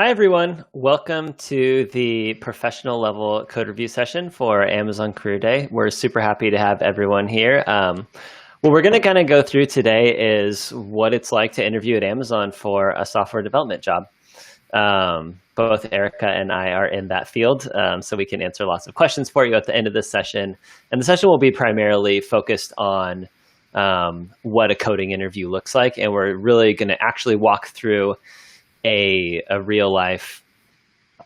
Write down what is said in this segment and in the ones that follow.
Hi, everyone. Welcome to the professional level code review session for Amazon Career Day. We're super happy to have everyone here. What we're going to kind of go through today is what it's like to interview at Amazon for a software development job. Both Erica and I are in that field, so we can answer lots of questions for you at the end of this session. And the session will be primarily focused on what a coding interview looks like. And we're really going to actually walk through a real life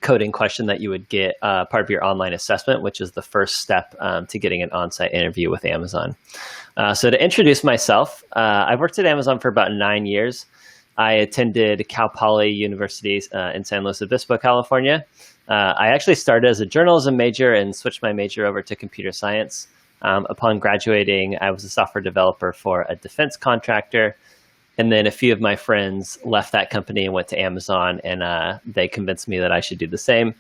coding question that you would get part of your online assessment, which is the first step to getting an on-site interview with Amazon. So to introduce myself, I've worked at Amazon for about 9 years. I attended Cal Poly University in San Luis Obispo, California. I actually started as a journalism major and switched my major over to computer science. Upon graduating, I was a software developer for a defense contractor. And then a few of my friends left that company and went to Amazon, and they convinced me that I should do the same.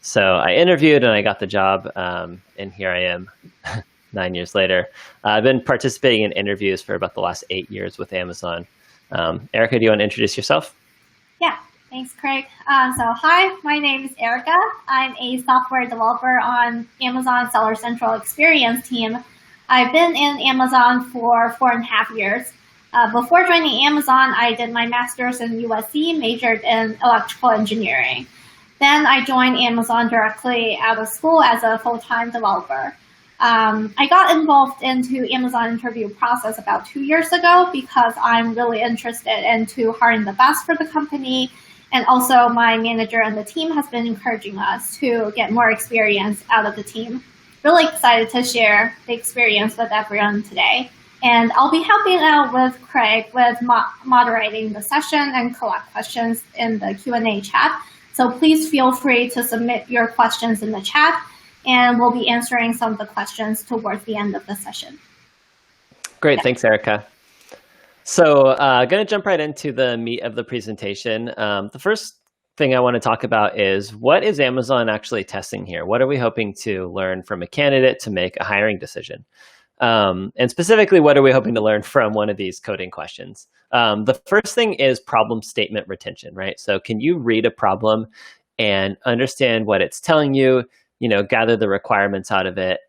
So I interviewed and I got the job, and here I am 9 years later. I've been participating in interviews for about the last 8 years with Amazon. Erica, do you want to introduce yourself? Yeah, thanks, Craig. Hi, my name is Erica. I'm a software developer on Amazon Seller Central Experience team. I've been in Amazon for 4.5 years. Before joining Amazon, I did my master's in USC, majored in electrical engineering. Then I joined Amazon directly out of school as a full-time developer. I got involved into Amazon interview process about 2 years ago because I'm really interested into hiring the best for the company. And also my manager and the team has been encouraging us to get more experience out of the team. Really excited to share the experience with everyone today. And I'll be helping out with Craig with moderating the session and collect questions in the Q&A chat. So please feel free to submit your questions in the chat, and we'll be answering some of the questions towards the end of the session. Great. Thanks, Erica. So I'm going to jump right into the meat of the presentation. The first thing I want to talk about is what is Amazon actually testing here? What are we hoping to learn from a candidate to make a hiring decision? And specifically, what are we hoping to learn from one of these coding questions? The first thing is problem statement retention, right? So can you read a problem and understand what it's telling you, gather the requirements out of it,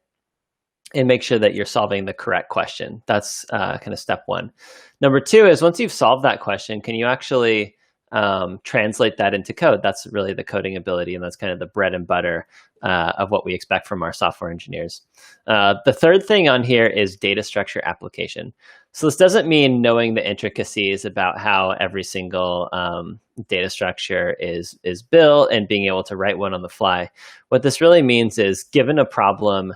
and make sure that you're solving the correct question? That's kind of step one. Number two is once you've solved that question, can you actually translate that into code? That's really the coding ability, and that's kind of the bread and butter of what we expect from our software engineers. The third thing on here is data structure application. So this doesn't mean knowing the intricacies about how every single data structure is built and being able to write one on the fly. What this really means is, given a problem,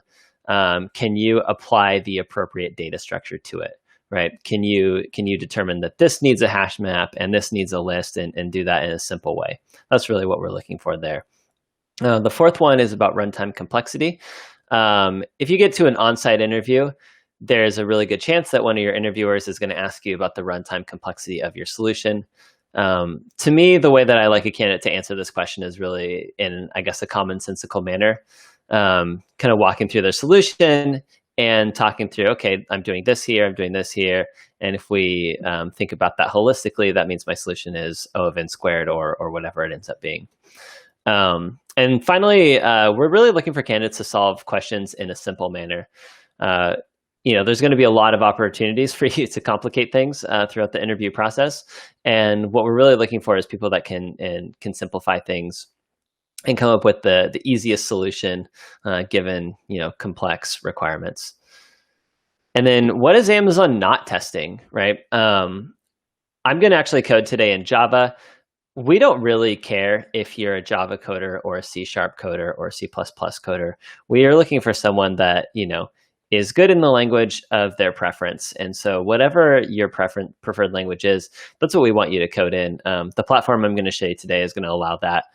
can you apply the appropriate data structure to it? Right? Can you determine that this needs a hash map and this needs a list and do that in a simple way? That's really what we're looking for there. The fourth one is about runtime complexity. If you get to an on-site interview, there's a really good chance that one of your interviewers is going to ask you about the runtime complexity of your solution. To me, the way that I like a candidate to answer this question is really in, I guess, a commonsensical manner, kind of walking through their solution and talking through, okay, I'm doing this here, I'm doing this here. And if we think about that holistically, that means my solution is O of n squared or whatever it ends up being. And finally, we're really looking for candidates to solve questions in a simple manner. There's going to be a lot of opportunities for you to complicate things throughout the interview process. And what we're really looking for is people that can simplify things and come up with the easiest solution given complex requirements. And then what is Amazon not testing, right? I'm going to actually code today in Java. We don't really care if you're a Java coder or a C# coder or a C++ coder. We are looking for someone that is good in the language of their preference. And so whatever your preferred language is, that's what we want you to code in. The platform I'm going to show you today is going to allow that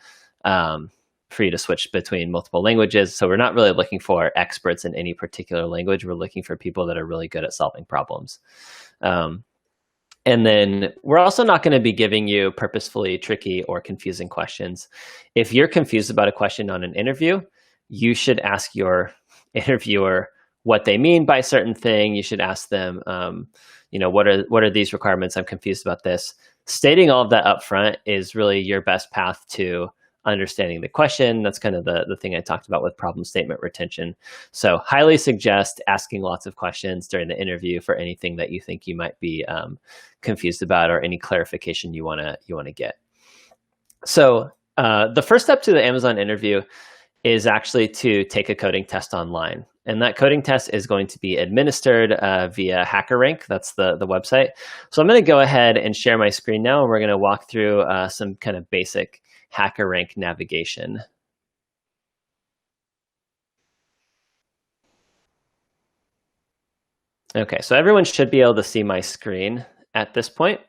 for you to switch between multiple languages. So we're not really looking for experts in any particular language. We're looking for people that are really good at solving problems. And then we're also not going to be giving you purposefully tricky or confusing questions. If you're confused about a question on an interview, you should ask your interviewer what they mean by a certain thing. You should ask them, what are these requirements? I'm confused about this. stating all of that up front is really your best path to understanding the question. That's kind of the thing I talked about with problem statement retention. So highly suggest asking lots of questions during the interview for anything that you think you might be confused about or any clarification you want to get. So the first step to the Amazon interview is actually to take a coding test online. And that coding test is going to be administered via HackerRank. That's the website. So I'm going to go ahead and share my screen now, and we're going to walk through some kind of basic HackerRank navigation. Okay, so everyone should be able to see my screen at this point.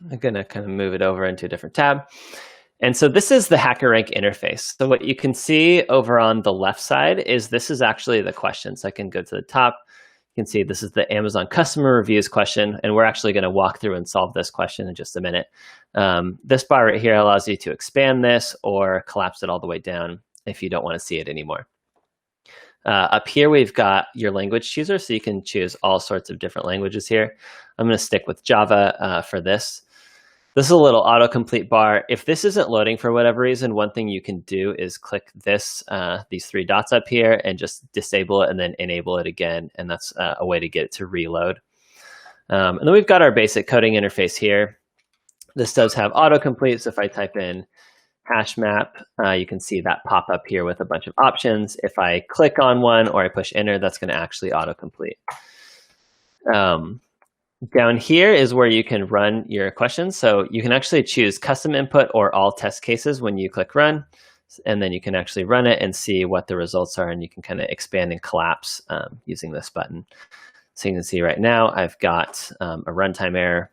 I'm going to kind of move it over into a different tab. And so this is the HackerRank interface. So what you can see over on the left side is this is actually the question. So I can go to the top. You can see this is the Amazon customer reviews question, and we're actually going to walk through and solve this question in just a minute. This bar right here allows you to expand this or collapse it all the way down if you don't want to see it anymore. Up here, we've got your language chooser, so you can choose all sorts of different languages here. I'm going to stick with Java for this. This is a little autocomplete bar. If this isn't loading for whatever reason, one thing you can do is click this, these three dots up here and just disable it and then enable it again. And that's a way to get it to reload. And then we've got our basic coding interface here. This does have autocomplete. So if I type in hash map, you can see that pop up here with a bunch of options. If I click on one or I push enter, that's going to actually autocomplete. Down here is where you can run your questions. So you can actually choose custom input or all test cases when you click run, and then you can actually run it and see what the results are, and you can kind of expand and collapse using this button. So you can see right now I've got a runtime error,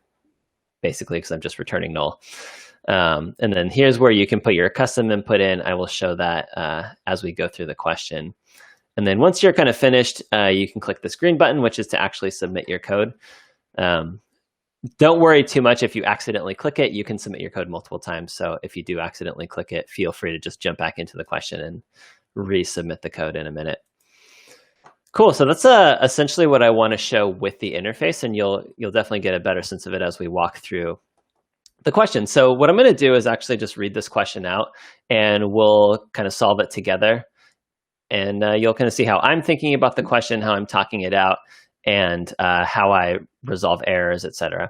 basically because I'm just returning null. And then here's where you can put your custom input in. I will show that as we go through the question. And then once you're kind of finished, you can click this green button, which is to actually submit your code. Don't worry too much if you accidentally click it. You can submit your code multiple times. So if you do accidentally click it, feel free to just jump back into the question and resubmit the code in a minute. Cool. So that's essentially what I want to show with the interface, and you'll definitely get a better sense of it as we walk through the question. So what I'm going to do is actually just read this question out, and we'll kind of solve it together. And you'll kind of see how I'm thinking about the question, how I'm talking it out, and how I resolve errors, etc.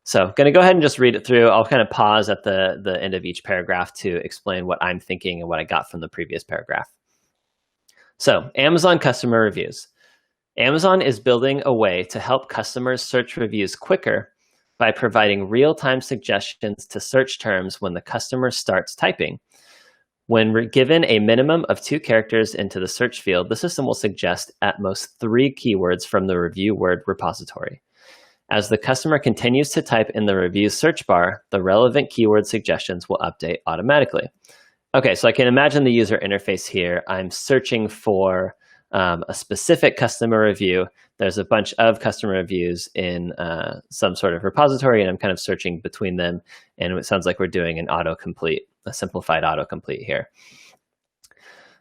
So I'm going to go ahead and just read it through. I'll kind of pause at the end of each paragraph to explain what I'm thinking and what I got from the previous paragraph. So Amazon customer reviews. Amazon is building a way to help customers search reviews quicker by providing real-time suggestions to search terms when the customer starts typing. When we're given a minimum of 2 characters into the search field, the system will suggest at most 3 keywords from the review word repository. As the customer continues to type in the review search bar, the relevant keyword suggestions will update automatically. Okay, so I can imagine the user interface here. I'm searching for a specific customer review. There's a bunch of customer reviews in some sort of repository, and I'm kind of searching between them. And it sounds like we're doing an autocomplete, a simplified autocomplete here.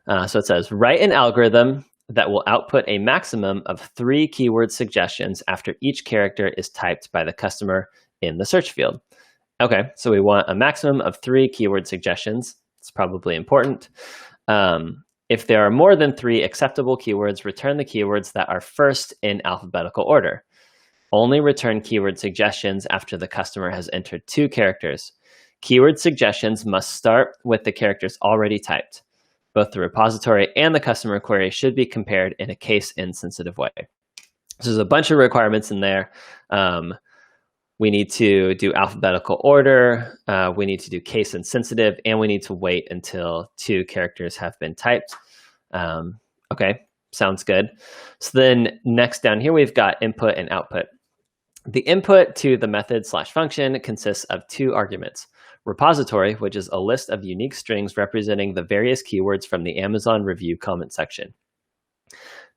So it says, write an algorithm that will output a maximum of 3 keyword suggestions after each character is typed by the customer in the search field. Okay, so we want a maximum of 3 keyword suggestions. It's probably important. If there are more than 3 acceptable keywords, return the keywords that are first in alphabetical order. Only return keyword suggestions after the customer has entered 2 characters. Keyword suggestions must start with the characters already typed. Both the repository and the customer query should be compared in a case-insensitive way. So there's a bunch of requirements in there. We need to do alphabetical order, we need to do case insensitive, and we need to wait until 2 characters have been typed. Okay, sounds good. So then next down here, we've got input and output. The input to the method/function consists of 2 arguments. Repository, which is a list of unique strings representing the various keywords from the Amazon review comment section.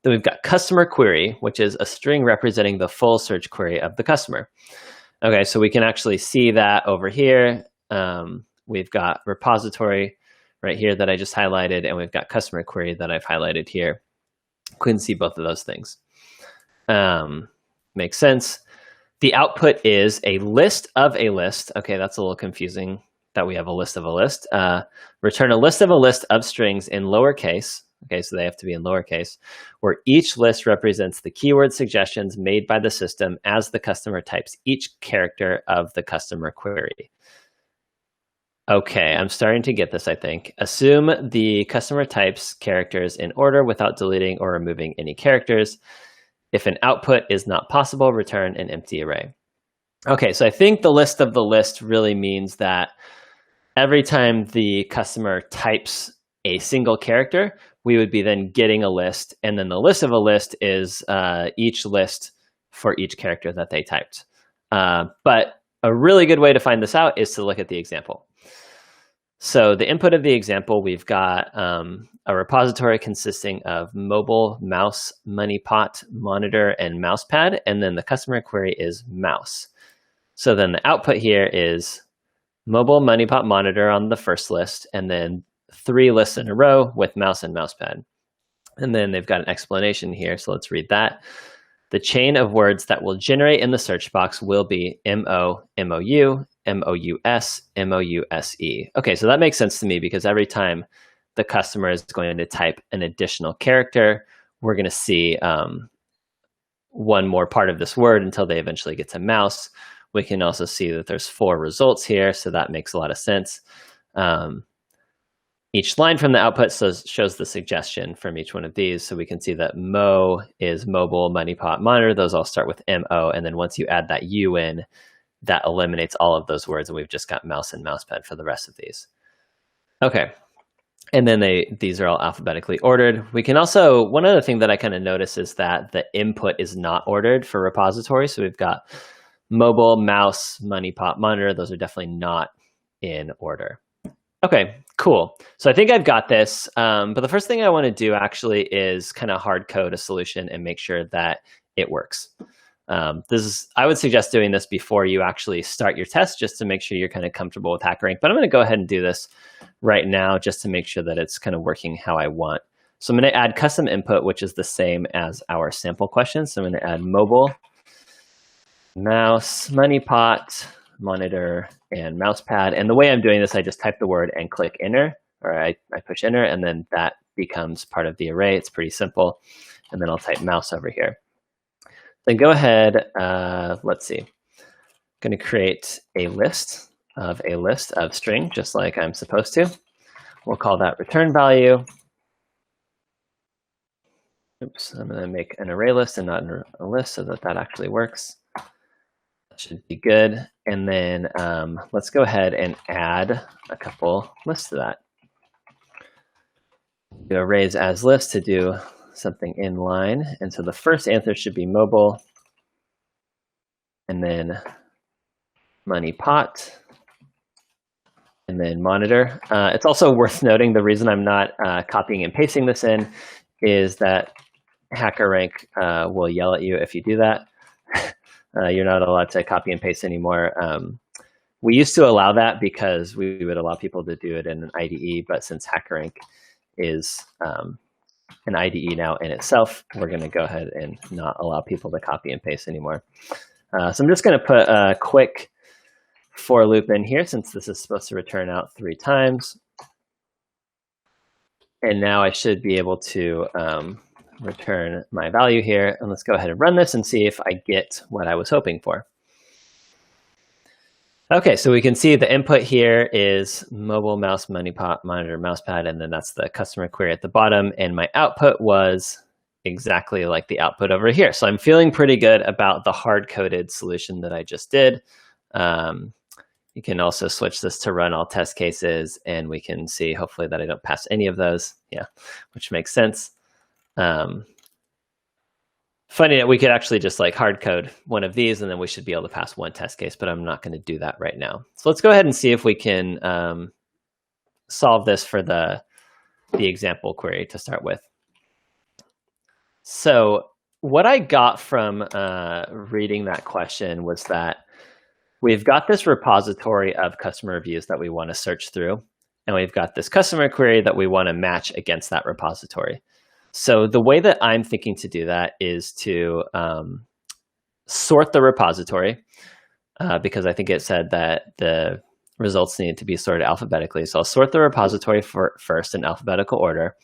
Then we've got customer query, which is a string representing the full search query of the customer. Okay, so we can actually see that over here. We've got repository right here that I just highlighted, and we've got customer query that I've highlighted here. Couldn't see both of those things. Makes sense. The output is a list of a list. Okay, that's a little confusing that we have a list of a list. Return a list of strings in lowercase. Okay, so they have to be in lowercase, where each list represents the keyword suggestions made by the system as the customer types each character of the customer query. Okay, I'm starting to get this, I think. Assume the customer types characters in order without deleting or removing any characters. If an output is not possible, return an empty array. Okay, so I think the list of the list really means that every time the customer types a single character, we would be then getting a list, and then the list of a list is each list for each character that they typed. But a really good way to find this out is to look at the example. So the input of the example, we've got a repository consisting of mobile, mouse, MoneyPot, monitor, and mousepad, and then the customer query is mouse. So then the output here is mobile, MoneyPot, monitor on the first list, and then 3 lists in a row with mouse and mousepad. And then they've got an explanation here, so let's read that. The chain of words that will generate in the search box will be MO, MOU, MOUS, MOUSE. Okay, so that makes sense to me because every time the customer is going to type an additional character, we're going to see one more part of this word until they eventually get to mouse. We can also see that there's 4 results here, so that makes a lot of sense. Each line from the output shows the suggestion from each one of these. So we can see that Mo is mobile, MoneyPot, monitor. Those all start with MO. And then once you add that U in, that eliminates all of those words. And we've just got mouse and mousepad for the rest of these. Okay. And then these are all alphabetically ordered. We can also, one other thing that I kind of notice is that the input is not ordered for repository. So we've got mobile, mouse, MoneyPot, monitor. Those are definitely not in order. Okay, cool. So I think I've got this, but the first thing I want to do actually is kind of hard code a solution and make sure that it works. I would suggest doing this before you actually start your test, just to make sure you're kind of comfortable with HackerRank. But I'm going to go ahead and do this right now just to make sure that it's kind of working how I want. So I'm going to add custom input, which is the same as our sample question. So I'm going to add mobile, mouse, MoneyPot, monitor, and mousepad. And the way I'm doing this, I just type the word and click enter, or I push enter, and then that becomes part of the array. It's pretty simple. And then I'll type mouse over here. Then go ahead, let's see. I'm going to create a list of string, just like I'm supposed to. We'll call that return value. Oops, I'm going to make an array list and not a list so that that actually works. That should be good. And then let's go ahead and add a couple lists to that. Do arrays as list to do something in line. And so the first answer should be mobile, and then MoneyPot, and then monitor. It's also worth noting the reason I'm not copying and pasting this in is that HackerRank will yell at you if you do that. You're not allowed to copy and paste anymore. We used to allow that because we would allow people to do it in an IDE, but since HackerRank is an IDE now in itself, we're going to go ahead and not allow people to copy and paste anymore. So I'm just going to put a quick for loop in here since this is supposed to return out 3 times. And now I should be able to return my value here. And let's go ahead and run this and see if I get what I was hoping for. Okay, so we can see the input here is mobile, mouse, MoneyPot, monitor, mousepad, and then that's the customer query at the bottom. And my output was exactly like the output over here. So I'm feeling pretty good about the hard-coded solution that I just did. You can also switch this to run all test cases, and we can see hopefully that I don't pass any of those. Yeah, which makes sense. Funny that we could actually just like hard code one of these, and then we should be able to pass 1 test case, but I'm not going to do that right now. So let's go ahead and see if we can solve this for the example query to start with. So what I got from reading that question was that we've got this repository of customer reviews that we want to search through, and we've got this customer query that we want to match against that repository. So the way that I'm thinking to do that is to sort the repository because I think it said that the results need to be sorted alphabetically. So I'll sort the repository first in alphabetical order.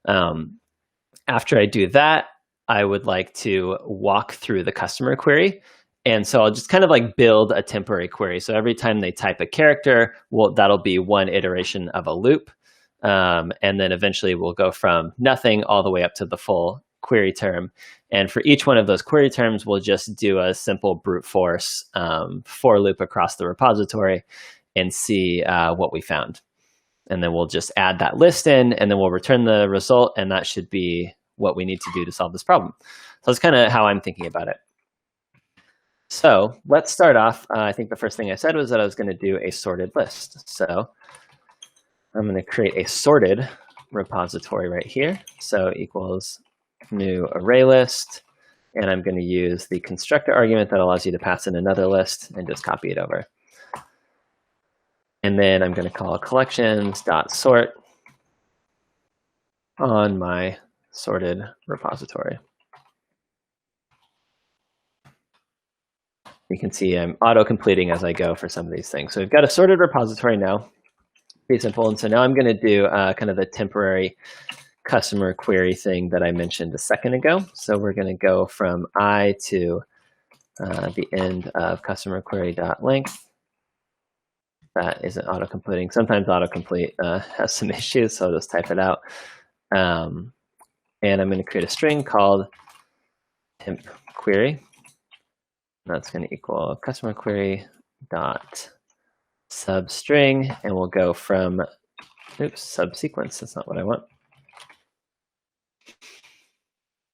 After I do that, I would like to walk through the customer query. And so I'll just kind of like build a temporary query. So every time they type a character, that'll be one iteration of a loop. And then eventually we'll go from nothing all the way up to the full query term. And for each one of those query terms, we'll just do a simple brute force for loop across the repository and see what we found. And then we'll just add that list in, and then we'll return the result, and that should be what we need to do to solve this problem. So that's kind of how I'm thinking about it. So let's start off. I think the first thing I said was that I was going to do a sorted list. So I'm going to create a sorted repository right here. So equals new array list, and I'm going to use the constructor argument that allows you to pass in another list and just copy it over. And then I'm going to call collections.sort on my sorted repository. You can see I'm auto-completing as I go for some of these things. So we've got a sorted repository now. Pretty simple. And so now I'm going to do kind of the temporary customer query thing that I mentioned a second ago. So we're going to go from I to the end of customer query.length. That isn't auto-completing. Sometimes autocomplete has some issues, so I'll just type it out. And I'm going to create a string called temp query. That's going to equal customer query dot substring, and we'll go from subsequence. That's not what I want.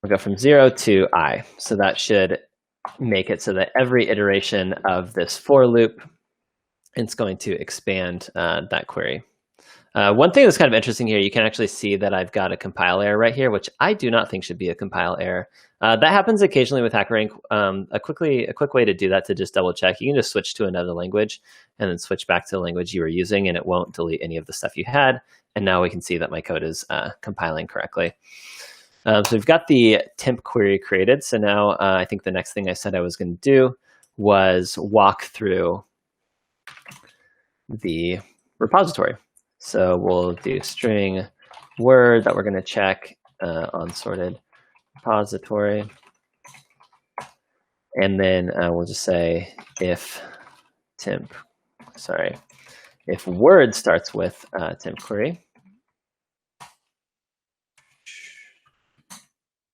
We'll go from 0 to I. So that should make it so that every iteration of this for loop, it's going to expand that query. One thing that's kind of interesting here, you can actually see that I've got a compile error right here, which I do not think should be a compile error. That happens occasionally with HackerRank. A quick way to do that, to just double check, you can just switch to another language and then switch back to the language you were using, and it won't delete any of the stuff you had. And now we can see that my code is compiling correctly. So we've got the temp query created. So now I think the next thing I said I was going to do was walk through the repository. So we'll do string word that we're going to check on sorted repository. And then we'll just say if word starts with temp query.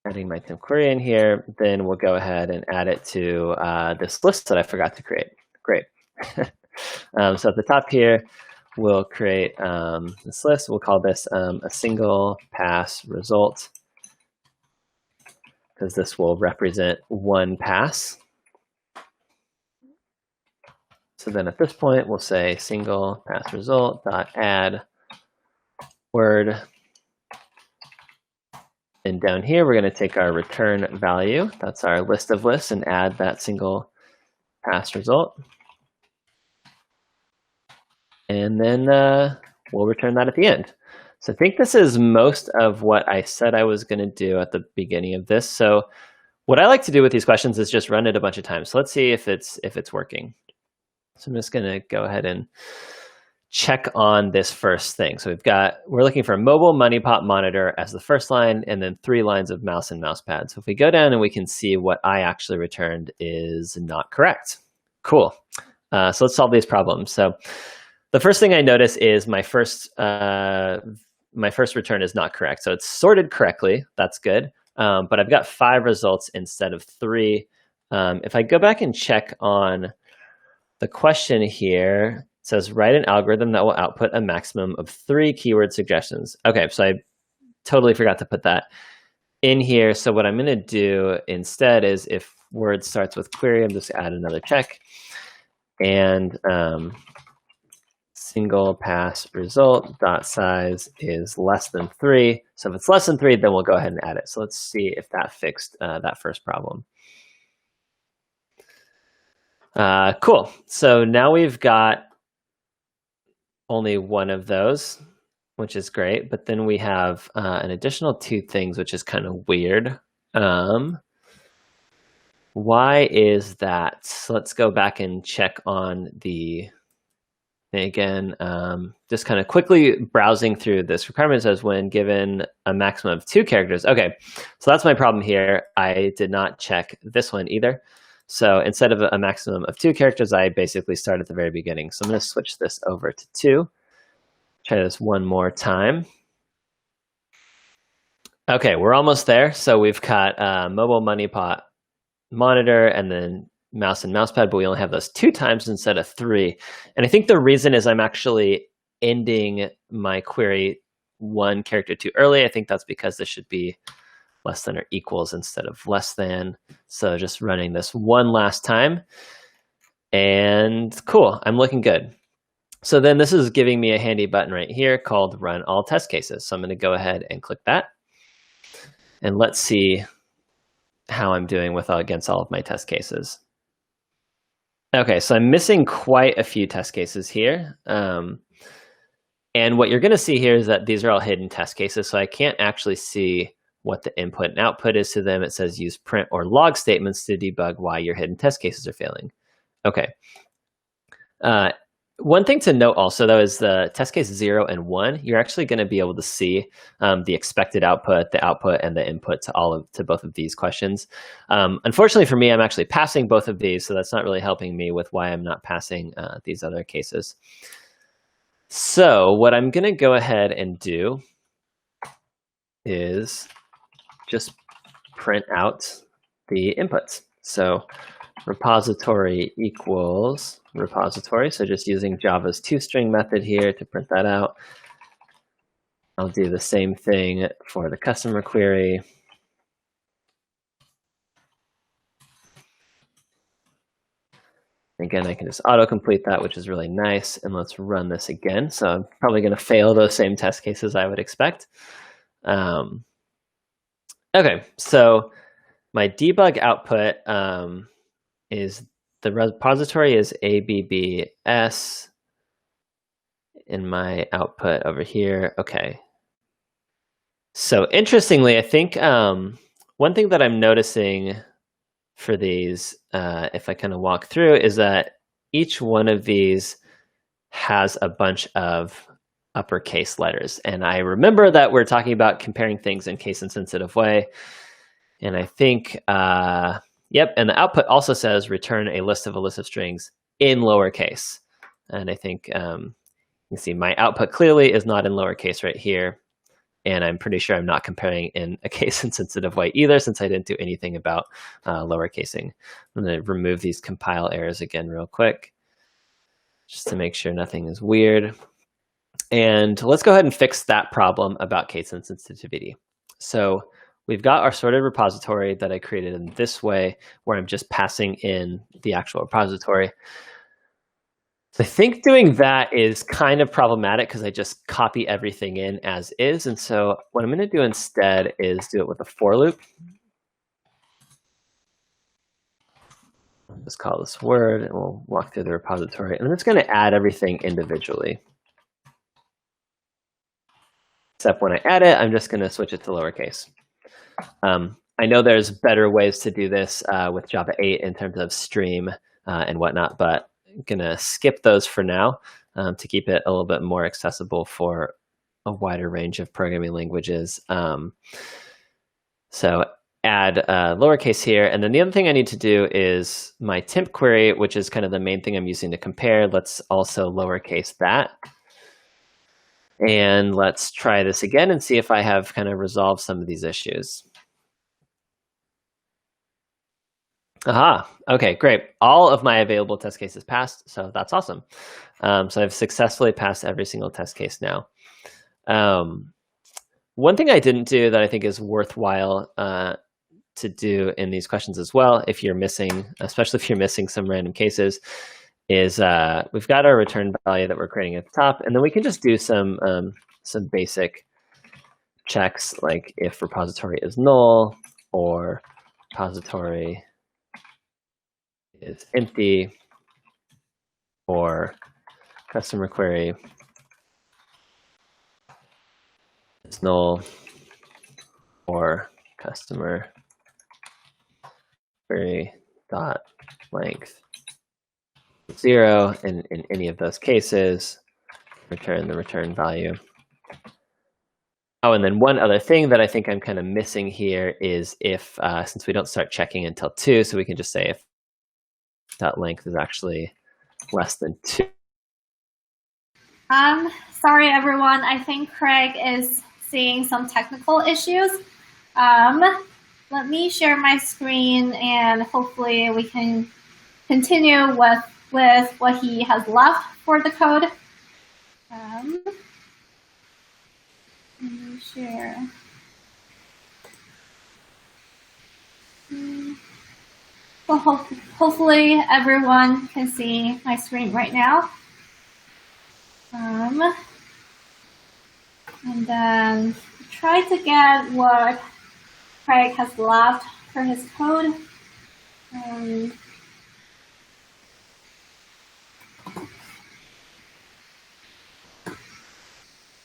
Adding my temp query in here, then we'll go ahead and add it to this list that I forgot to create. Great. So at the top here, we'll create this list. We'll call this a single pass result, because this will represent one pass. So then at this point, we'll say single pass result dot add word. And down here, we're going to take our return value. That's our list of lists, and add that single pass result. And then we'll return that at the end. So I think this is most of what I said I was going to do at the beginning of this. So what I like to do with these questions is just run it a bunch of times. So let's see if it's working. So I'm just going to go ahead and check on this first thing. So we're looking for a mobile money pot monitor as the first line, and then 3 lines of mouse and mouse pad. So if we go down, and we can see what I actually returned is not correct. Cool. So let's solve these problems. So the first thing I notice is my first return is not correct. So it's sorted correctly. That's good. But I've got 5 results instead of 3. If I go back and check on the question here, it says write an algorithm that will output a maximum of 3 keyword suggestions. Okay, so I totally forgot to put that in here. So what I'm going to do instead is, if word starts with query, I'm just add another check, and single pass result dot size is less than 3. So if it's less than 3, then we'll go ahead and add it. So let's see if that fixed that first problem. Cool. So now we've got only one of those, which is great. But then we have an additional 2 things, which is kind of weird. Why is that? So let's go back and check on the thing again. Just kind of quickly browsing through this. Requirement says when given a maximum of 2 characters. Okay, so that's my problem here. I did not check this one either. So instead of a maximum of 2 characters, I basically start at the very beginning. So I'm going to switch this over to 2. Try this one more time. Okay, we're almost there. So we've got mobile money pot monitor and then mouse and mousepad, but we only have those 2 times instead of 3. And I think the reason is I'm actually ending my query 1 character too early. I think that's because this should be less than or equals instead of less than. So just running this one last time. And cool, I'm looking good. So then this is giving me a handy button right here called Run All Test Cases. So I'm going to go ahead and click that. And let's see how I'm doing with against all of my test cases. Okay, so I'm missing quite a few test cases here. And what you're going to see here is that these are all hidden test cases, so I can't actually see what the input and output is to them. It says use print or log statements to debug why your hidden test cases are failing. Okay. One thing to note also, though, is the test case 0 and 1, you're actually going to be able to see the expected output, the output, and the input to both of these questions. Unfortunately for me, I'm actually passing both of these, so that's not really helping me with why I'm not passing these other cases. So what I'm going to go ahead and do is just print out the inputs. So repository equals repository. So just using Java's toString method here to print that out. I'll do the same thing for the customer query. Again, I can just autocomplete that, which is really nice. And let's run this again. So I'm probably going to fail those same test cases I would expect. Okay, so my debug output is the repository is ABBS in my output over here. Okay. So interestingly, I think one thing that I'm noticing for these, if I kind of walk through, is that each one of these has a bunch of uppercase letters. And I remember that we're talking about comparing things in case-insensitive way. And I think, yep, and the output also says return a list of strings in lowercase. And I think you can see my output clearly is not in lowercase right here. And I'm pretty sure I'm not comparing in a case-insensitive way either, since I didn't do anything about lowercasing. I'm going to remove these compile errors again real quick, just to make sure nothing is weird. And let's go ahead and fix that problem about case insensitivity. So we've got our sorted repository that I created in this way, where I'm just passing in the actual repository. I think doing that is kind of problematic because I just copy everything in as is. And so what I'm going to do instead is do it with a for loop. I'll just call this word, and we'll walk through the repository. And I'm just going to add everything individually. Except when I add it, I'm just going to switch it to lowercase. I know there's better ways to do this with Java 8 in terms of stream and whatnot, but I'm going to skip those for now to keep it a little bit more accessible for a wider range of programming languages. So add lowercase here. And then the other thing I need to do is my temp query, which is kind of the main thing I'm using to compare. Let's also lowercase that. And let's try this again and see if I have kind of resolved some of these issues. Aha, okay, great. All of my available test cases passed, so that's awesome. So I've successfully passed every single test case now. One thing I didn't do that I think is worthwhile to do in these questions as well, if you're missing, especially if you're missing some random cases, is we've got our return value that we're creating at the top, and then we can just do some basic checks, like if repository is null or repository is empty or customer query is null or customer query dot length 0, and in any of those cases, return the return value. Oh, and then one other thing that I think I'm kind of missing here is if, since we don't start checking until 2, so we can just say if dot length is actually less than 2. Sorry, everyone. I think Craig is seeing some technical issues. Let me share my screen, and hopefully we can continue with what he has left for the code. Let me share. Well, hopefully everyone can see my screen right now. And then try to get what Craig has left for his code.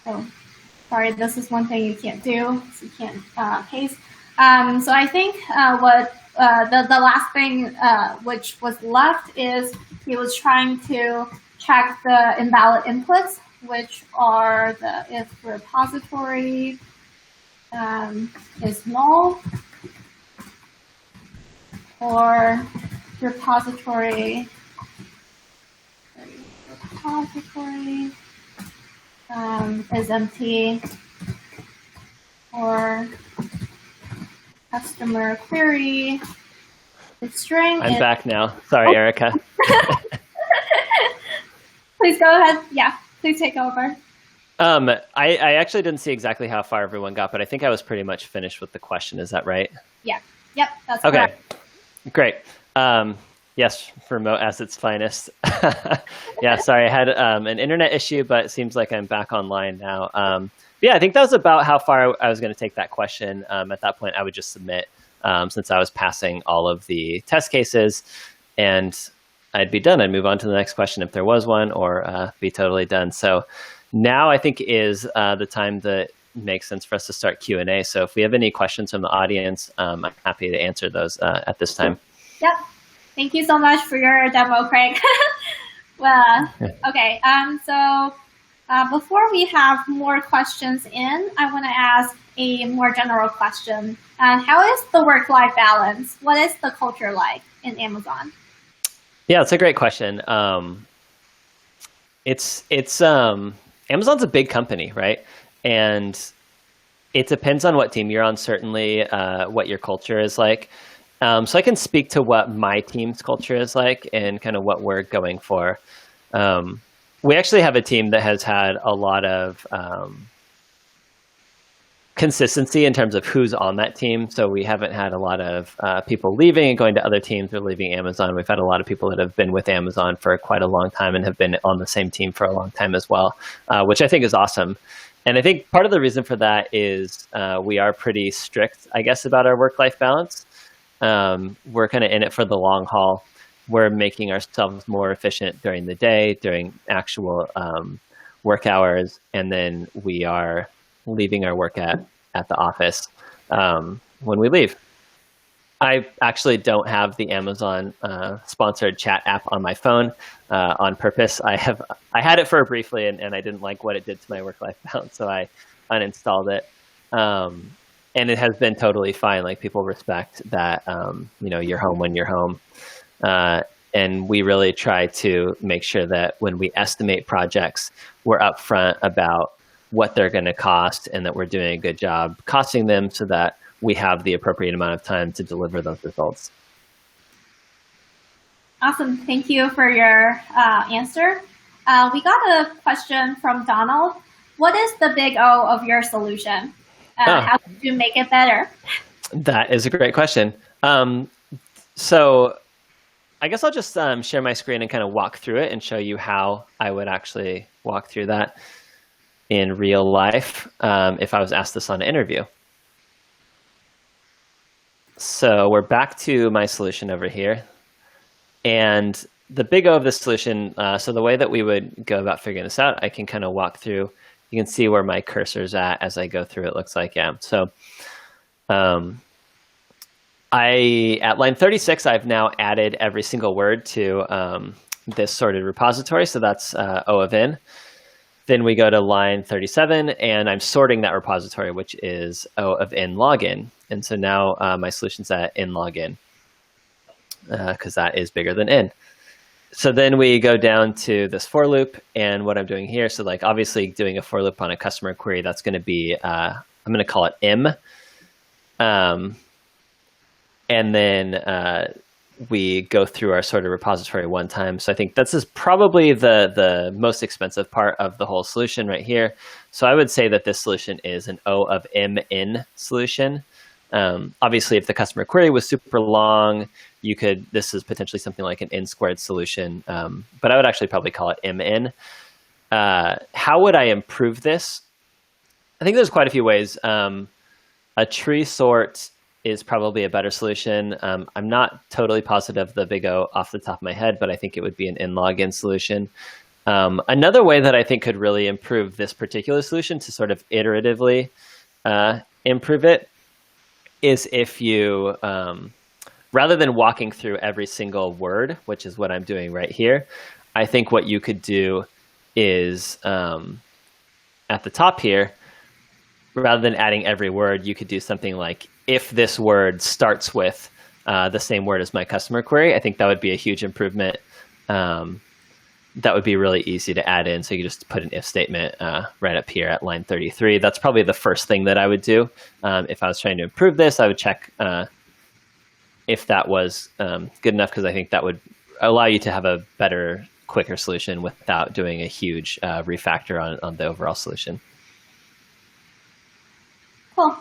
Oh, sorry, this is one thing you can't do, so you can't paste. So I think what the last thing which was left is he was trying to check the invalid inputs, which are if repository is null, or repository is empty, or customer query is string. I'm back now. Sorry, Erica. Please go ahead. Yeah, please take over. I actually didn't see exactly how far everyone got, but I think I was pretty much finished with the question. Is that right? Yeah. Yep, that's okay. Correct. Great. Yes, remote as its finest. Yeah, sorry, I had an internet issue, but it seems like I'm back online now. Yeah, I think that was about how far I was going to take that question. At that point, I would just submit, since I was passing all of the test cases, and I'd be done. I'd move on to the next question if there was one, or be totally done. So now I think is the time that makes sense for us to start Q&A. So if we have any questions from the audience, I'm happy to answer those at this time. Yep. Thank you so much for your demo, Craig. Well, okay. So before we have more questions in, I want to ask a more general question. How is the work-life balance? What is the culture like in Amazon? Yeah, it's a great question. Amazon's a big company, right? And it depends on what team you're on, certainly what your culture is like. So I can speak to what my team's culture is like and kind of what we're going for. We actually have a team that has had a lot of consistency in terms of who's on that team. So we haven't had a lot of people leaving and going to other teams or leaving Amazon. We've had a lot of people that have been with Amazon for quite a long time and have been on the same team for a long time as well, which I think is awesome. And I think part of the reason for that is we are pretty strict, I guess, about our work-life balance. We're kind of in it for the long haul. We're making ourselves more efficient during the day, during actual work hours, and then we are leaving our work at the office when we leave. I actually don't have the Amazon sponsored chat app on my phone on purpose. I had it for briefly, and I didn't like what it did to my work-life balance, so I uninstalled it. And it has been totally fine. Like, people respect that, you're home when you're home. And we really try to make sure that when we estimate projects, we're upfront about what they're going to cost and that we're doing a good job costing them so that we have the appropriate amount of time to deliver those results. Awesome. Thank you for your answer. We got a question from Donald. What is the big O of your solution? How did you make it better? That is a great question. So I guess I'll just share my screen and kind of walk through it and show you how I would actually walk through that in real life if I was asked this on an interview. So we're back to my solution over here. And the big O of this solution, so the way that we would go about figuring this out, I can kind of walk through. You can see where my cursor's at as I go through, it looks like, yeah. So At line 36, I've now added every single word to this sorted repository. So that's O of N. Then we go to line 37, and I'm sorting that repository, which is O of N login. And so now my solution's at N login because that is bigger than N. So then we go down to this for loop, and what I'm doing here, so like obviously doing a for loop on a customer query, that's going to be, I'm going to call it M. And then we go through our sorted repository one time. So I think this is probably the most expensive part of the whole solution right here. So I would say that this solution is an O of M in solution. Obviously, if the customer query was super long, this is potentially something like an N squared solution, but I would actually probably call it MN. How would I improve this? I think there's quite a few ways. A tree sort is probably a better solution. I'm not totally positive the big O off the top of my head, but I think it would be an nlogin solution. Another way that I think could really improve this particular solution to sort of iteratively improve it is if you, rather than walking through every single word, which is what I'm doing right here, I think what you could do is at the top here, rather than adding every word, you could do something like, if this word starts with the same word as my customer query, I think that would be a huge improvement. That would be really easy to add in. So you just put an if statement right up here at line 33. That's probably the first thing that I would do. If I was trying to improve this, I would check if that was good enough, because I think that would allow you to have a better, quicker solution without doing a huge refactor on the overall solution. Cool.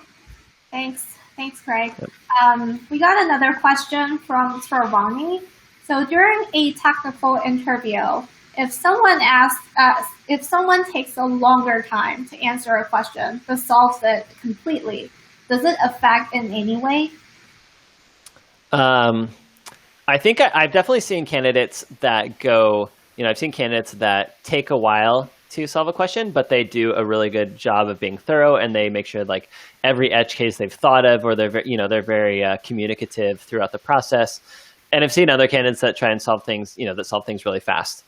Thanks, Craig. Yep. We got another question from Ronnie. So during a technical interview, if someone takes a longer time to answer a question but solves it completely, does it affect in any way? I think I've definitely seen candidates that go, I've seen candidates that take a while to solve a question, but they do a really good job of being thorough, and they make sure like every edge case they've thought of, or they're very communicative throughout the process. And I've seen other candidates that try and solve things, that solve things really fast.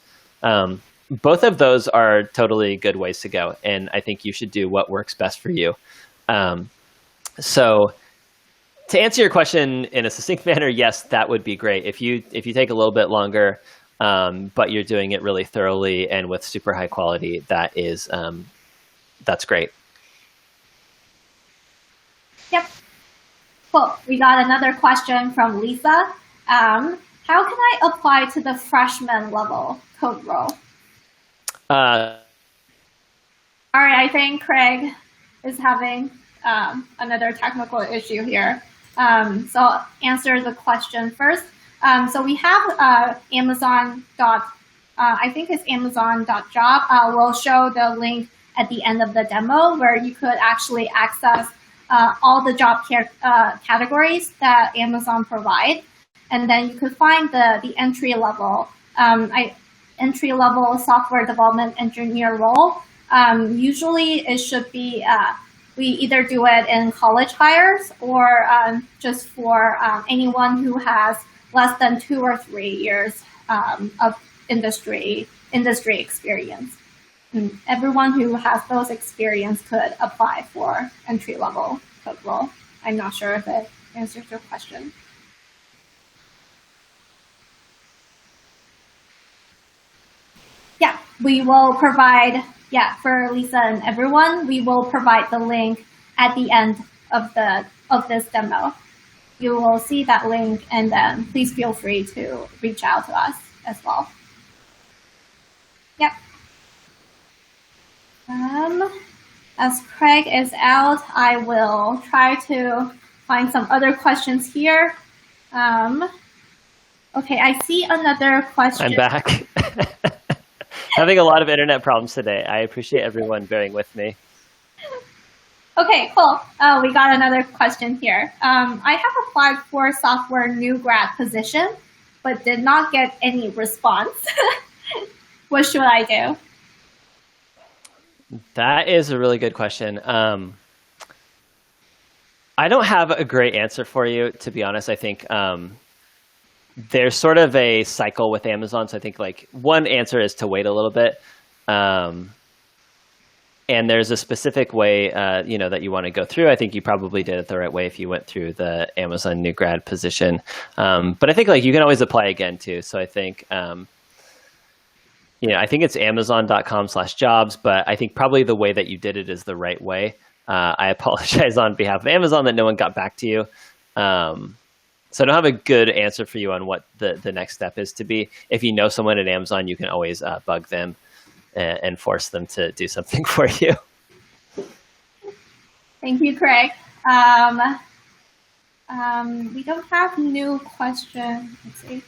Both of those are totally good ways to go, and I think you should do what works best for you. So to answer your question in a succinct manner, yes, that would be great. If you take a little bit longer, but you're doing it really thoroughly and with super high quality, that's great. Yep. Cool. We got another question from Lisa. How can I apply to the freshman level code role? All right, I think Craig is having another technical issue here. So I'll answer the question first. So we have Amazon. I think it's Amazon.job. We'll show the link at the end of the demo where you could actually access all the job categories that Amazon provide. And then you could find the entry-level software development engineer role. Usually it should be, we either do it in college hires or just for anyone who has less than 2 or 3 years of industry experience. And everyone who has those experience could apply for entry-level code role. I'm not sure if it answers your question. Yeah, we will provide, for Lisa and everyone, we will provide the link at the end of this demo. You will see that link, and then please feel free to reach out to us as well. Yep. As Craig is out, I will try to find some other questions here. Okay, I see another question. I'm back. Having a lot of internet problems today. I appreciate everyone bearing with me. Okay, cool. We got another question here. I have applied for a software new grad position, but did not get any response. What should I do? That is a really good question. I don't have a great answer for you, to be honest. I think there's sort of a cycle with Amazon. So I think like one answer is to wait a little bit. Um, and there's a specific way, that you want to go through. I think you probably did it the right way if you went through the Amazon new grad position. But I think like you can always apply again too. So I think, I think it's amazon.com/jobs, but I think probably the way that you did it is the right way. I apologize on behalf of Amazon that no one got back to you. So I don't have a good answer for you on what the next step is to be. If you know someone at Amazon, you can always bug them and force them to do something for you. Thank you, Craig. We don't have new questions. Let's see.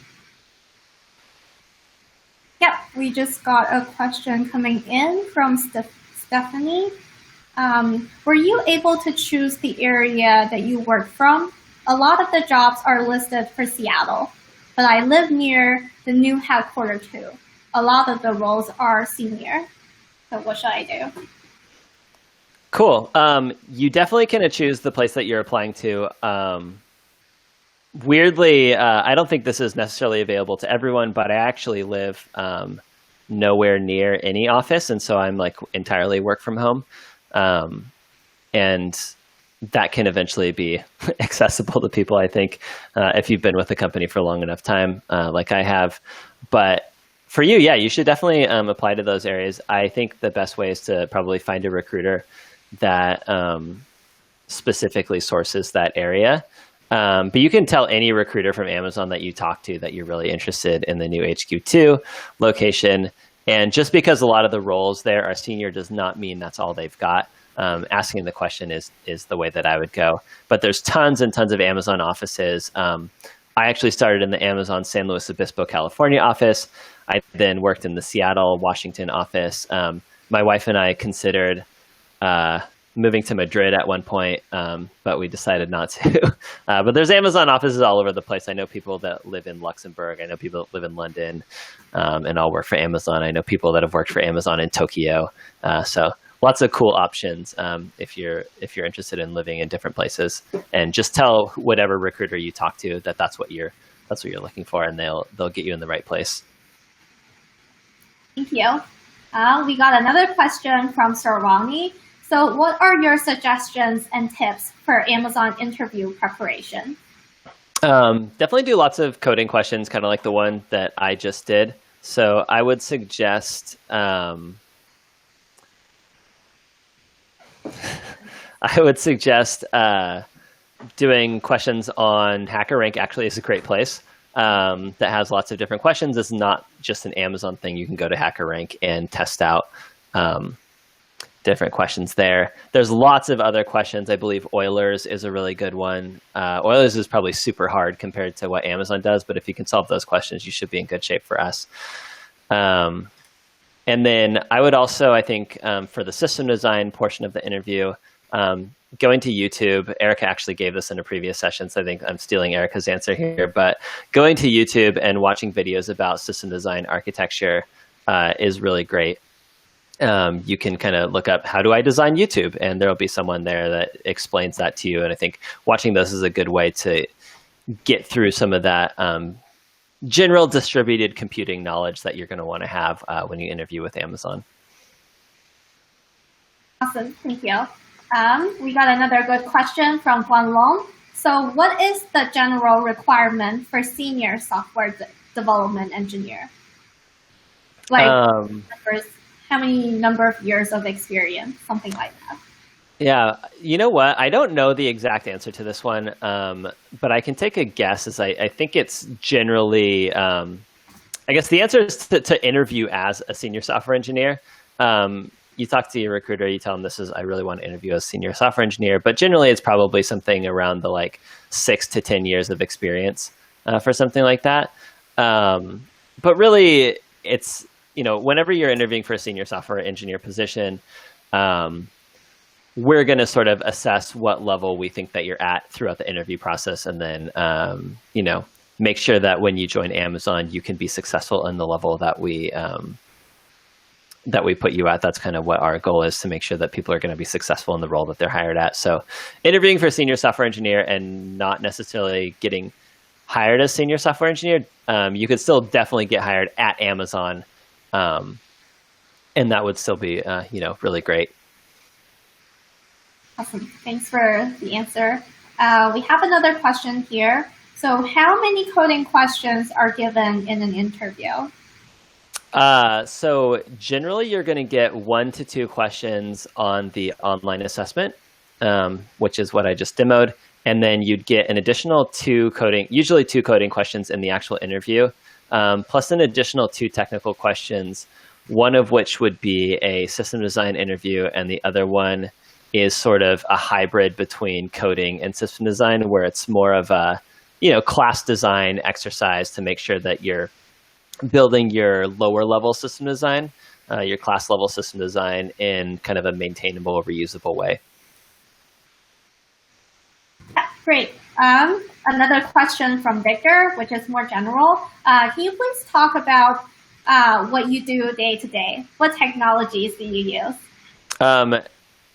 Yep, we just got a question coming in from Stephanie. Were you able to choose the area that you work from? A lot of the jobs are listed for Seattle, but I live near the new headquarters too. A lot of the roles are senior. So what should I do? Cool. You definitely can choose the place that you're applying to. Weirdly, I don't think this is necessarily available to everyone, but I actually live nowhere near any office, and so I'm like entirely work from home. And that can eventually be accessible to people, I think, if you've been with the company for a long enough time, like I have. But for you, yeah, you should definitely apply to those areas. I think the best way is to probably find a recruiter that specifically sources that area. But you can tell any recruiter from Amazon that you talk to that you're really interested in the new HQ2 location. And just because a lot of the roles there are senior does not mean that's all they've got. Asking the question is the way that I would go. But there's tons and tons of Amazon offices. I actually started in the Amazon San Luis Obispo, California office. I then worked in the Seattle, Washington office. My wife and I considered moving to Madrid at one point, but we decided not to. But there's Amazon offices all over the place. I know people that live in Luxembourg. I know people that live in London and all work for Amazon. I know people that have worked for Amazon in Tokyo. So lots of cool options if you're interested in living in different places. And just tell whatever recruiter you talk to that that's what you're looking for, and they'll get you in the right place. Thank you. We got another question from Sarwani. So what are your suggestions and tips for Amazon interview preparation? Definitely do lots of coding questions, kind of like the one that I just did. So I would suggest doing questions on HackerRank. Actually is a great place that has lots of different questions. It's not just an Amazon thing. You can go to HackerRank and test out different questions there. There's lots of other questions. I believe Eulers is a really good one. Eulers is probably super hard compared to what Amazon does, but if you can solve those questions, you should be in good shape for us. And then I would also, I think, for the system design portion of the interview, going to YouTube. Erica actually gave this in a previous session, so I think I'm stealing Erica's answer here. But going to YouTube and watching videos about system design architecture is really great. You can kind of look up, how do I design YouTube? And there'll be someone there that explains that to you. And I think watching those is a good way to get through some of that general distributed computing knowledge that you're going to want to have when you interview with Amazon. Awesome, thank you. We got another good question from Guan Long. So what is the general requirement for senior software development engineer? Like, how many number of years of experience, something like that? Yeah, you know what? I don't know the exact answer to this one, but I can take a guess. As I think it's generally, I guess the answer is to interview as a senior software engineer. You talk to your recruiter, you tell them I really want to interview as a senior software engineer, but generally it's probably something around the 6 to 10 years of experience for something like that. But really, it's, whenever you're interviewing for a senior software engineer position, we're going to sort of assess what level we think that you're at throughout the interview process. And then, make sure that when you join Amazon, you can be successful in the level that we that we put you at. That's kind of what our goal is, to make sure that people are going to be successful in the role that they're hired at. So interviewing for senior software engineer and not necessarily getting hired as senior software engineer, you could still definitely get hired at Amazon. And that would still be, really great. Awesome. Thanks for the answer. We have another question here. So how many coding questions are given in an interview? So generally you're going to get 1 to 2 questions on the online assessment, which is what I just demoed. And then you'd get an additional usually two coding questions in the actual interview, plus an additional 2 technical questions, one of which would be a system design interview, and the other one is sort of a hybrid between coding and system design, where it's more of a, class design exercise to make sure that you're building your lower level system design, your class level system design, in kind of a maintainable, reusable way. Yeah, great. Another question from Victor, which is more general. Can you please talk about what you do day to day? What technologies do you use?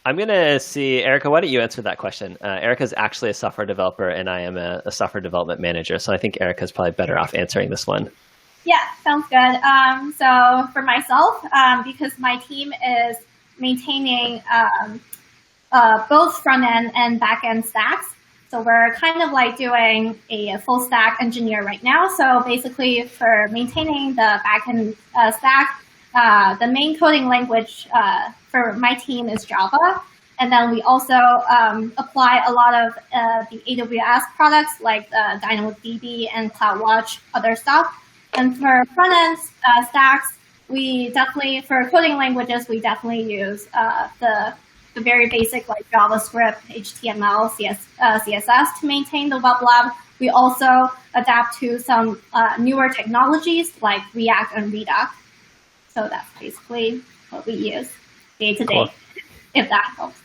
I'm going to see, Erica, why don't you answer that question? Erica's actually a software developer, and I am a software development manager. So I think Erica's probably better off answering this one. Yeah, sounds good. So for myself, because my team is maintaining both front-end and back-end stacks, so we're kind of like doing a full stack engineer right now. So basically for maintaining the back-end stack, the main coding language for my team is Java. And then we also apply a lot of the AWS products like DynamoDB and CloudWatch, other stuff. And for front-end stacks, for coding languages, we definitely use the very basic like JavaScript, HTML, CSS to maintain the web lab. We also adapt to some newer technologies like React and Redux. So that's basically what we use day to day, if that helps.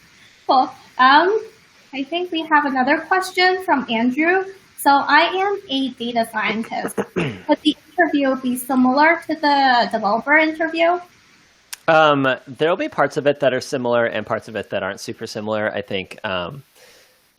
Cool. I think we have another question from Andrew. So I am a data scientist. Would the interview be similar to the developer interview? There'll be parts of it that are similar and parts of it that aren't super similar. I think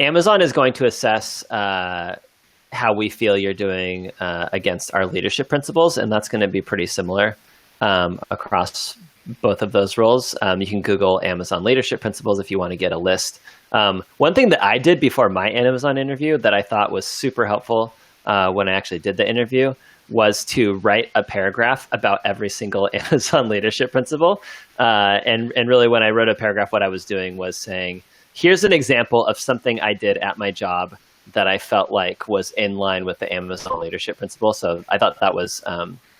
Amazon is going to assess how we feel you're doing against our leadership principles, and that's going to be pretty similar across both of those roles. You can Google Amazon leadership principles if you want to get a list. One thing that I did before my Amazon interview that I thought was super helpful when I actually did the interview was to write a paragraph about every single Amazon leadership principle. And really when I wrote a paragraph, what I was doing was saying, here's an example of something I did at my job that I felt like was in line with the Amazon leadership principle. So I thought that was,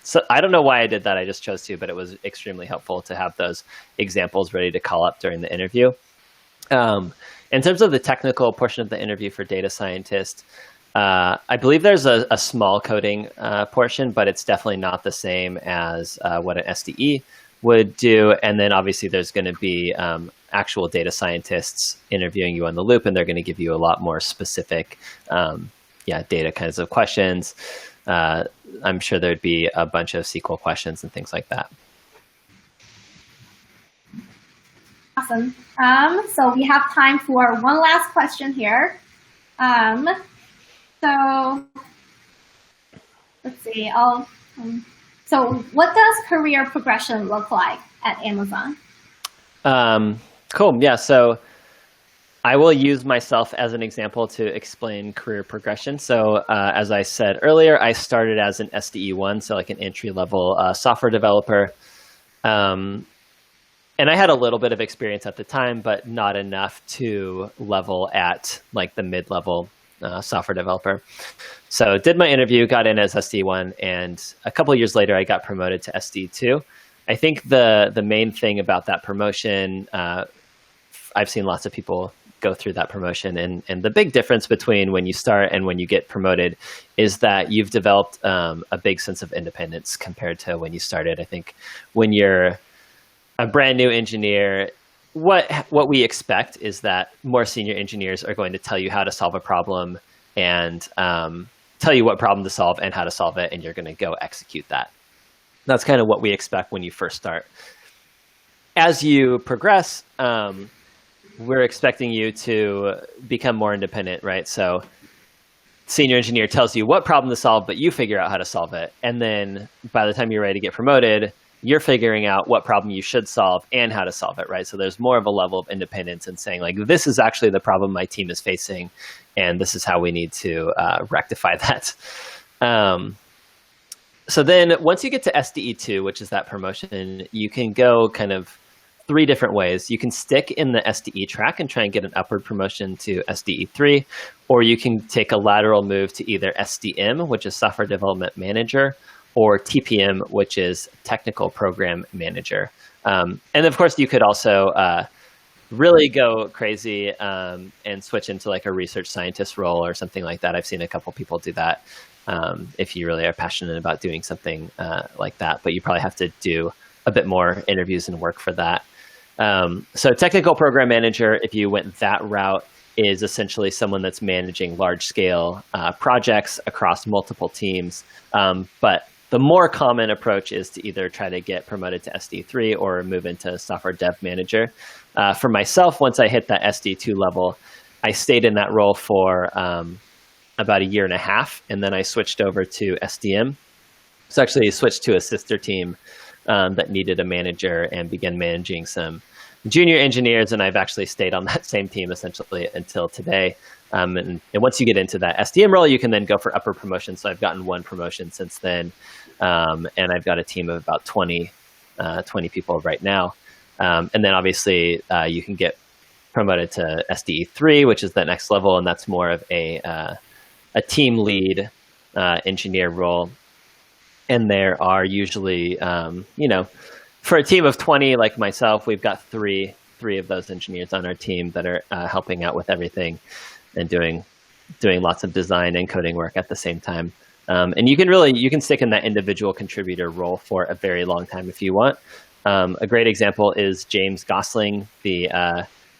so I don't know why I did that. I just chose to, but it was extremely helpful to have those examples ready to call up during the interview. In terms of the technical portion of the interview for data scientists, I believe there's a small coding portion, but it's definitely not the same as what an SDE would do. And then obviously there's going to be actual data scientists interviewing you on the loop, and they're going to give you a lot more specific data kinds of questions. I'm sure there'd be a bunch of SQL questions and things like that. Awesome. So we have time for one last question here. So let's see. So what does career progression look like at Amazon? Cool. Yeah. So I will use myself as an example to explain career progression. So as I said earlier, I started as an SDE1, so like an entry-level software developer. And I had a little bit of experience at the time, but not enough to level at like the mid-level software developer. So did my interview, got in as SDE1, and a couple of years later, I got promoted to SDE2. I think the main thing about that promotion, I've seen lots of people go through that promotion, and the big difference between when you start and when you get promoted is that you've developed a big sense of independence compared to when you started. I think when you're a brand new engineer, what we expect is that more senior engineers are going to tell you how to solve a problem and tell you what problem to solve and how to solve it, and you're going to go execute that. That's kind of what we expect when you first start. as you progress, we're expecting you to become more independent, right? So senior engineer tells you what problem to solve, but you figure out how to solve it. And then by the time you're ready to get promoted, you're figuring out what problem you should solve and how to solve it, right? So there's more of a level of independence and saying, like, this is actually the problem my team is facing, and this is how we need to rectify that. So then once you get to SDE2, which is that promotion, you can go kind of 3 different ways. You can stick in the SDE track and try and get an upward promotion to SDE3, or you can take a lateral move to either SDM, which is Software Development Manager, or TPM, which is Technical Program Manager. And of course, you could also really go crazy and switch into like a research scientist role or something like that. I've seen a couple people do that if you really are passionate about doing something like that, but you probably have to do a bit more interviews and work for that. So technical program manager, if you went that route, is essentially someone that's managing large-scale projects across multiple teams. But the more common approach is to either try to get promoted to SD3 or move into software dev manager. For myself, once I hit that SD2 level, I stayed in that role for about 1.5 years, and then I switched over to SDM. So actually switched to a sister team that needed a manager and began managing some junior engineers, and I've actually stayed on that same team essentially until today. And once you get into that SDM role, you can then go for upper promotion. So I've gotten 1 promotion since then, and I've got a team of about 20 people right now. And then obviously you can get promoted to SDE3, which is the next level, and that's more of a team lead engineer role. And there are usually, for a team of 20 like myself, we've got three of those engineers on our team that are helping out with everything and doing lots of design and coding work at the same time. And you can stick in that individual contributor role for a very long time if you want. A great example is James Gosling, the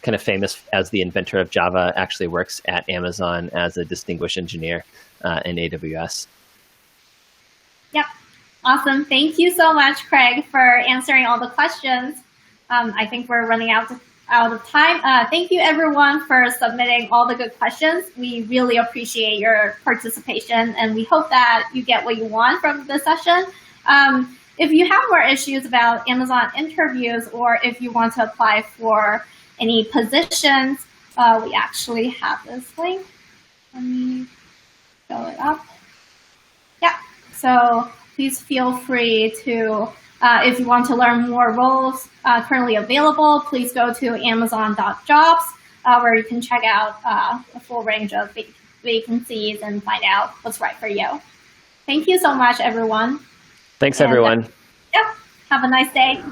kind of famous as the inventor of Java, actually works at Amazon as a distinguished engineer in AWS. Yep. Awesome. Thank you so much, Craig, for answering all the questions. I think we're running out of time. Thank you, everyone, for submitting all the good questions. We really appreciate your participation, and we hope that you get what you want from the session. If you have more issues about Amazon interviews, or if you want to apply for any positions, we actually have this link. Let me fill it up. Yeah. So please feel free to, if you want to learn more roles currently available, please go to amazon.jobs, where you can check out a full range of vacancies and find out what's right for you. Thank you so much, everyone. Thanks, everyone. Yep. Have a nice day.